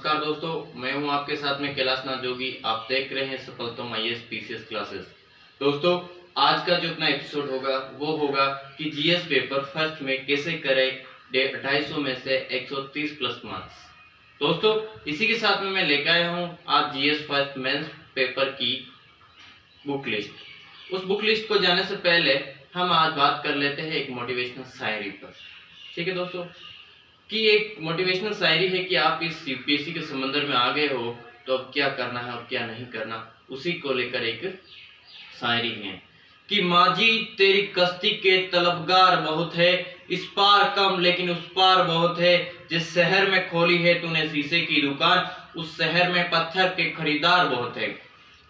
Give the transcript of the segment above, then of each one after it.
नमस्कार दोस्तों, मैं हूं आपके साथ में कैलाश नाथ जोगी। आप देख रहे हैं सफलतम आईएएस पीसीएस क्लासेस। दोस्तों, आज का जो अपना एपिसोड होगा वो होगा कि जीएस पेपर फर्स्ट में कैसे करें 250 में से 130 प्लस मार्क्स। दोस्तों, इसी के साथ में मैं लेकर आया हूं आज जीएस फर्स्ट मेंस पेपर की बुक लिस्ट। उस बुक लिस्ट को जाने से पहले हम आज बात कर लेते हैं एक मोटिवेशनल शायरी पर। ठीक है दोस्तों, कि एक मोटिवेशनल शायरी है कि आप इस यूपीएससी के समंदर में आ गए हो तो अब क्या करना है और क्या नहीं करना, उसी को लेकर एक शायरी है कि माजी तेरी कश्ती के तलबगार बहुत है, इस पार कम लेकिन उस पार बहुत है। जिस शहर में खोली है तूने शीशे की दुकान, उस शहर में पत्थर के खरीदार बहुत है।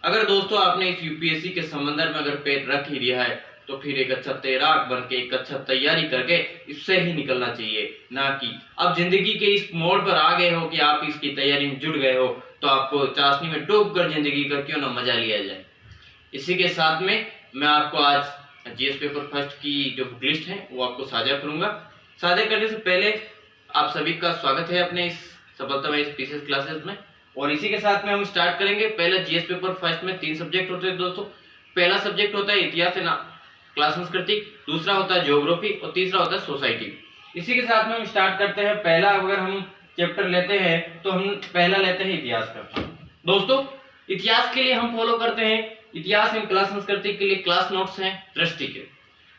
अगर दोस्तों आपने इस यूपीएससी के समंदर में अगर पैर रख ही दिया है तो फिर एक अच्छा तैराक बन के एक अच्छा तैयारी करके इससे ही निकलना चाहिए, ना कि अब जिंदगी के इस मोड़ पर आ गए हो कि आप इसकी तैयारी में जुट गए हो तो आपको चाशनी में डूब कर जिंदगी का क्यों ना मजा लिया जाए। इसी के साथ में मैं आपको आज जीएस पेपर फर्स्ट की जो बुक लिस्ट है वो आपको साझा करूंगा। साझा करने से पहले आप सभी का स्वागत है अपने इस सफलतम पीसीएस क्लासेस में। और इसी के साथ में हम स्टार्ट करेंगे। पहले जीएस पेपर फर्स्ट में 3 सब्जेक्ट होते हैं दोस्तों। पहला सब्जेक्ट होता है इतिहास क्लास संस्कृति, दूसरा होता है ज्योग्राफी और तीसरा होता है सोसाइटी। इसी के साथ में हम स्टार्ट करते हैं। पहला अगर हम चैप्टर लेते हैं तो हम पहला लेते हैं इतिहास का। दोस्तों, इतिहास के लिए हम फॉलो करते हैं इतिहास एवं क्लास संस्कृति के लिए क्लास नोट्स हैं दृष्टि के।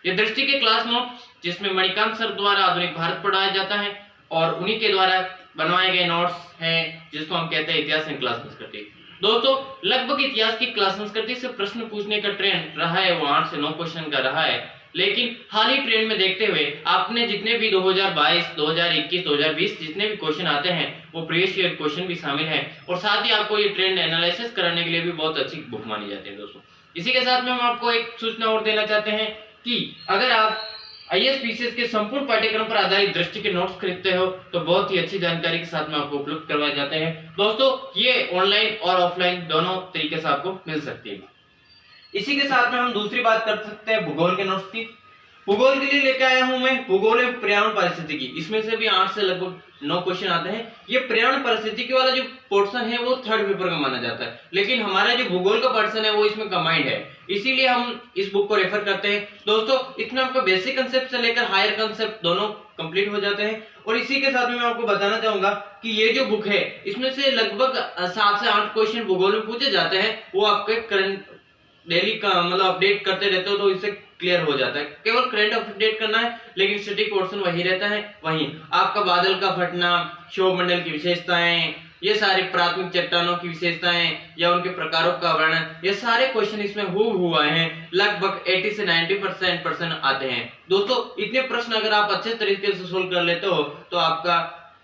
ये दृष्टि के क्लास नोट्स जिसमें मणिकांत सर द्वारा आधुनिक भारत पढ़ाया जाता है और उन्हीं के द्वारा बनवाए गए नोट्स हैं जिसको हम कहते हैं इतिहास एवं क्लास संस्कृति। दोस्तों, लगभग इतिहास की क्लास संस्कृति से प्रश्न पूछने का ट्रेंड रहा है वो 8 से 9 क्वेश्चन का रहा है, लेकिन हाल ही ट्रेंड में देखते हुए आपने जितने भी 2022, 2021, 2020 जितने भी क्वेश्चन आते हैं वो प्रीवियस ईयर क्वेश्चन भी शामिल हैं और साथ ही आपको ये ट्रेंड एनालिसिस करने के लिए भी बहुत अच्छी बुक मानी जाती है दोस्तों। इसी के साथ में हम आपको एक सूचना और देना चाहते हैं कि अगर आप आईएएस पीसीएस के संपूर्ण पाठ्यक्रम पर आधारित दृष्टि के नोट्स खरीदते हो तो बहुत ही अच्छी जानकारी के साथ में आपको उपलब्ध करवाए जाते हैं। दोस्तों, ये ऑनलाइन और ऑफलाइन दोनों तरीके से आपको मिल सकती है। इसी के साथ में हम दूसरी बात कर सकते हैं भूगोल के नोट्स की। भूगोल के लिए लेकर आया हूं मैं भूगोल एवं पर्यावरण परिस्थिति। इसमें से भी 8 से लगभग 9 क्वेश्चन आते हैं। ये पर्यावरण परिस्थिति वाला जो पोर्शन है वो थर्ड पेपर का माना जाता है, लेकिन हमारा जो भूगोल का पोर्शन है वो इसमें कंबाइंड है, इसीलिए हम इस बुक को रेफर करते हैं। दोस्तों, इसमें आपको बेसिक कंसेप्ट से लेकर हायर कंसेप्ट दोनों कंप्लीट हो जाते हैं। और इसी के साथ में मैं आपको बताना चाहूंगा कि ये जो बुक है इसमें से लगभग 7 से 8 क्वेश्चन भूगोल में पूछे जाते हैं, वो आपके करंट डेली का मतलब अपडेट करते रहते हो तो इससे क्लियर हो जाता है। केवल करंट अपडेट करना है, लेकिन स्टैटिक पोर्शन वही रहता है। वहीं आपका बादल का फटना, क्षोभ मंडल की विशेषताएं, ये सारे प्राथमिक चट्टानों की विशेषताएं या उनके प्रकारों का वर्णन, ये सारे क्वेश्चन इसमें हुआ है। लगभग 80 से 90% आते हैं। दोस्तों, इतने प्रश्न अगर आप अच्छे तरीके से सोल्व कर लेते हो तो आपका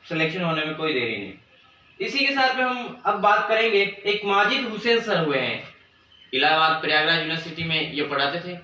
सिलेक्शन होने में कोई देरी नहीं। इसी के साथ में हम अब बात करेंगे, एक माजिद हुसैन सर हुए हैं, इलाहाबाद प्रयागराज यूनिवर्सिटी में ये पढ़ाते थे,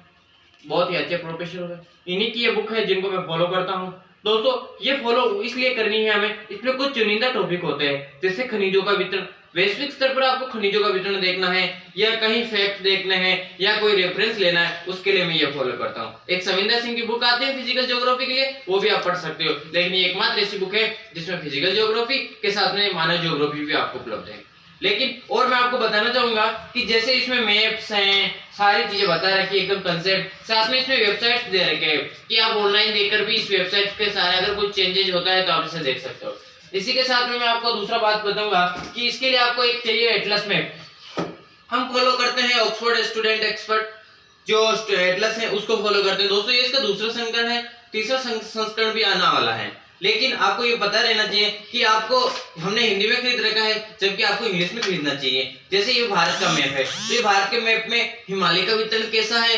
बहुत ही अच्छे प्रोफेसर हुए। इन्हीं की ये बुक है जिनको मैं फॉलो करता हूँ। दोस्तों, ये फॉलो इसलिए करनी है हमें, इसमें कुछ चुनिंदा टॉपिक होते हैं जैसे खनिजों का वितरण। वैश्विक स्तर पर आपको खनिजों का वितरण देखना है या कहीं फैक्ट देखने हैं या कोई रेफरेंस लेना है, उसके लिए मैं ये फॉलो करता हूँ। एक सविंदर सिंह की बुक आती है फिजिकल ज्योग्राफी के लिए, वो भी आप पढ़ सकते हो, लेकिन ये एकमात्र ऐसी बुक है जिसमें फिजिकल ज्योग्राफी के साथ में मानव ज्योग्राफी भी आपको उपलब्ध है। लेकिन और मैं आपको बताना चाहूंगा कि जैसे इसमें मैप्स हैं, सारी चीजें बता रखी है एकदम कंसेप्ट, साथ में इसमें वेबसाइट्स दे रखे हैं कि आप ऑनलाइन देखकर भी इस वेबसाइट के सारे अगर कुछ चेंजेस होता है तो आप इसे देख सकते हो। इसी के साथ में मैं आपको दूसरा बात बताऊंगा कि इसके लिए आपको एक चाहिए एटलस मैप। हम फॉलो करते हैं ऑक्सफोर्ड स्टूडेंट एक्सपर्ट जो एटलस है उसको फॉलो करते हैं। दोस्तों, ये इसका दूसरा संस्करण है, तीसरा संस्करण भी आने वाला है, लेकिन आपको ये पता रहना चाहिए कि आपको हमने हिंदी में खरीद रखा है जबकि आपको इंग्लिश में खरीदना चाहिए। जैसे ये भारत का मैप है तो ये भारत के मैप में हिमालय का वितरण कैसा है,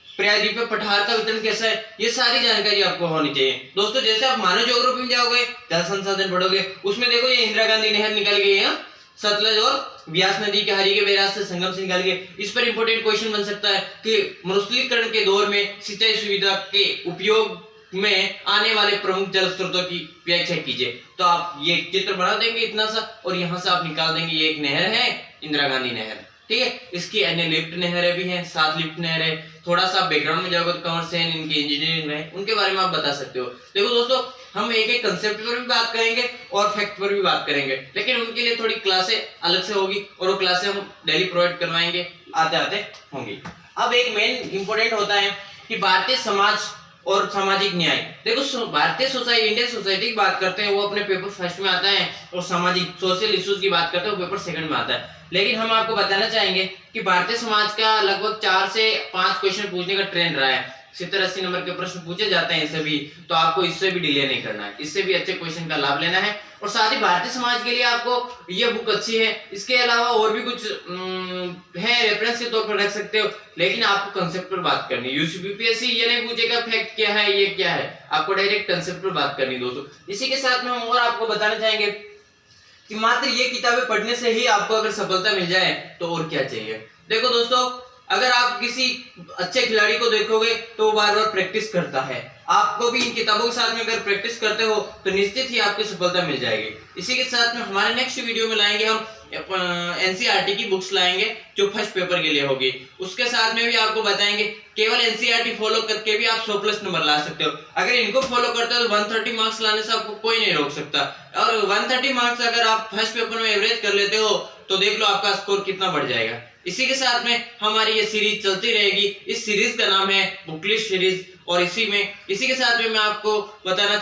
प्रायद्वीप पे पठार का वितरण कैसा है, ये सारी जानकारी आपको होनी चाहिए। दोस्तों, जैसे आप मानव ज्योग्राफी में जाओगे, जल संसाधन पढ़ोगे, उसमें देखो ये इंदिरा गांधी नहर निकल गई है सतलज और ब्यास नदी के हरी के बैराज से संगम से निकल गए। इस पर इंपोर्टेंट क्वेश्चन बन सकता है कि मरुस्थलीकरण के दौर में सिंचाई सुविधा के उपयोग में आने वाले प्रमुख जल स्रोतों की व्याख्या कीजिए। तो आप ये चित्र बना देंगे इतना सा और यहाँ से आप निकाल देंगे ये एक नहर है, इंदिरा गांधी नहर। ठीक है, इसकी अन्य लिफ्ट नहरें भी हैं, 7 लिफ्ट नहरें, थोड़ा सा बैकग्राउंड में जाओगे तो कॉमर्स है, इनकी इंजीनियरिंग में, उनके बारे में आप बता सकते हो। देखो दोस्तों, हम एक एक कंसेप्ट पर भी बात करेंगे और फैक्ट पर भी बात करेंगे, लेकिन उनके लिए थोड़ी क्लासें अलग से होगी और वो क्लासें हम डेली प्रोवाइड करवाएंगे, आते आते होंगी। अब एक मेन इंपॉर्टेंट होता है कि भारतीय समाज और सामाजिक न्याय। देखो, भारतीय सोसाइटी, इंडियन सोसाइटी की बात करते हैं वो अपने पेपर फर्स्ट में आता है, और सामाजिक सोशल इश्यूज की बात करते हैं वो पेपर सेकंड में आता है। लेकिन हम आपको बताना चाहेंगे कि भारतीय समाज का लगभग 4 से 5 क्वेश्चन पूछने का ट्रेंड रहा है। 70-80 नंबर के प्रश्न पूछे जाते हैं इससे भी, तो आपको इससे भी डिले नहीं करना है, इससे भी अच्छे क्वेश्चन का लाभ लेना है। और साथ ही भारतीय समाज के लिए आपको ये बुक अच्छी है, इसके अलावा और भी कुछ है, रेफरेंस के तौर पर रख सकते हो, लेकिन आपको कंसेप्ट पर बात करनी है। यूपीएससी ये नहीं पूछेगा फैक्ट क्या है, ये क्या है, आपको डायरेक्ट कंसेप्ट पर बात करनी दोस्तों। इसी के साथ में हम और आपको बताना चाहेंगे कि मात्र ये किताबें पढ़ने से ही आपको अगर सफलता मिल जाए तो और क्या चाहिए। देखो दोस्तों, अगर आप किसी अच्छे खिलाड़ी को देखोगे तो वो बार बार प्रैक्टिस करता है, आपको भी इन किताबों के साथ में अगर प्रैक्टिस करते हो तो निश्चित ही आपको सफलता मिल जाएगी। इसी के साथ में हमारे नेक्स्ट वीडियो में लाएंगे हम एनसीईआरटी की बुक्स लाएंगे जो फर्स्ट पेपर के लिए होगी। उसके साथ में भी आपको बताएंगे केवल एनसीईआरटी फॉलो करके भी आप 100+ नंबर ला सकते हो। अगर इनको फॉलो करते हो तो 130 मार्क्स लाने से आपको कोई नहीं रोक सकता, और 130 मार्क्स अगर आप फर्स्ट पेपर में एवरेज कर लेते हो तो देख लो आपका स्कोर कितना बढ़ जाएगा। इसी के साथ में हमारी ये सीरीज चलती रहेगी। इस सीरीज का नाम है बुक लिस्ट सीरीज, और इसी के साथ में मैं आपको बताना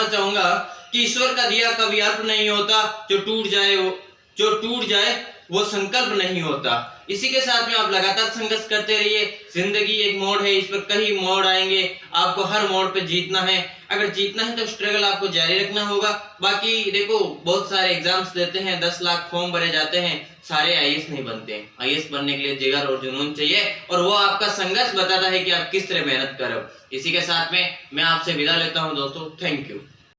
चाहूंगा कि ईश्वर का दिया कभी अर्थ नहीं होता, जो टूट जाए वो संकल्प नहीं होता। इसी के साथ में आप लगातार संघर्ष करते रहिए। जिंदगी एक मोड़ है, इस पर कई मोड़ आएंगे, आपको हर मोड़ पे जीतना है। अगर जीतना है तो स्ट्रगल आपको जारी रखना होगा। बाकी देखो, बहुत सारे एग्जाम्स देते हैं, 10 लाख फॉर्म भरे जाते हैं, सारे आईएएस नहीं बनते हैं। आईएएस बनने के लिए जिगर और जुनून चाहिए, और वो आपका संघर्ष बताता है कि आप किस तरह मेहनत करो। इसी के साथ में मैं आपसे विदा लेता हूं दोस्तों, थैंक यू।